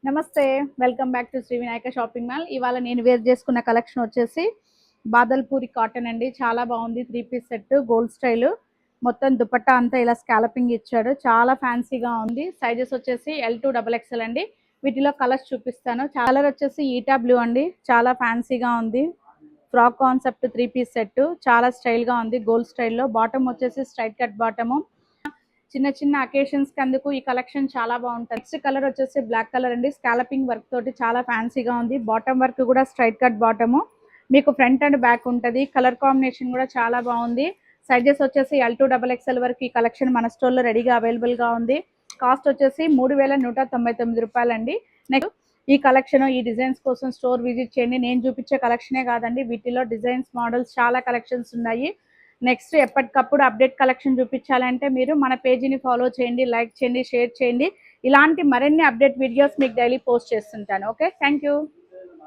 నమస్తే. Welcome back to Shri Vinayaka shopping mall. ఇవాళ నేను వేర్ చేసుకున్న కలెక్షన్ వచ్చేసి బాదల్పూరి కాటన్ అండి. చాలా బాగుంది. 3 పీస్ సెట్ గోల్డ్ స్టైల్. మొత్తం దుపట్టా అంతా ఇలా స్కాలపింగ్ ఇచ్చాడు. చాలా ఫ్యాన్సీగా ఉంది. సైజెస్ వచ్చేసి L2 XXL అండి. వీటిలో కలర్స్ చూపిస్తాను. కలర్ వచ్చేసి ఈటా బ్లూ అండి. చాలా ఫ్యాన్సీగా ఉంది. ఫ్రాక్ కాన్సెప్ట్ 3 పీస్ సెట్ చాలా స్టైల్గా ఉంది. గోల్డ్ స్టైల్లో బాటమ్ వచ్చేసి స్ట్రైట్ కట్ బాటము. చిన్న చిన్న అకేషన్స్ కి అందుకు ఈ కలెక్షన్ చాలా బాగుంటుంది. నెక్స్ట్ కలర్ వచ్చేసి బ్లాక్ కలర్ అండి. స్కాలపింగ్ వర్క్ తోటి చాలా ఫ్యాన్సీగా ఉంది. బాటమ్ వర్క్ కూడా స్ట్రైట్ కట్ బాటము. మీకు ఫ్రంట్ అండ్ బ్యాక్ ఉంటుంది. కలర్ కాంబినేషన్ కూడా చాలా బాగుంది. సైజెస్ వచ్చేసి L2 XXL వరకు ఈ కలెక్షన్ మన స్టోర్లో రెడీగా అవైలబుల్గా ఉంది. కాస్ట్ వచ్చేసి 3199 రూపాయలండి. నెక్స్ట్ ఈ కలెక్షన్ ఈ డిజైన్స్ కోసం స్టోర్ విజిట్ చేయండి. నేను చూపించే కలెక్షనే కాదండి, వీటిలో డిజైన్స్ మోడల్స్ చాలా కలెక్షన్స్ ఉన్నాయి. నెక్స్ట్ ఎప్పటికప్పుడు అప్డేట్ కలెక్షన్ చూపించాలంటే మీరు మన పేజీని ఫాలో చేయండి, లైక్ చేయండి, షేర్ చేయండి. ఇలాంటి మరిన్ని అప్డేట్ వీడియోస్ మీకు డైలీ పోస్ట్ చేస్తుంటాను. Okay, thank you.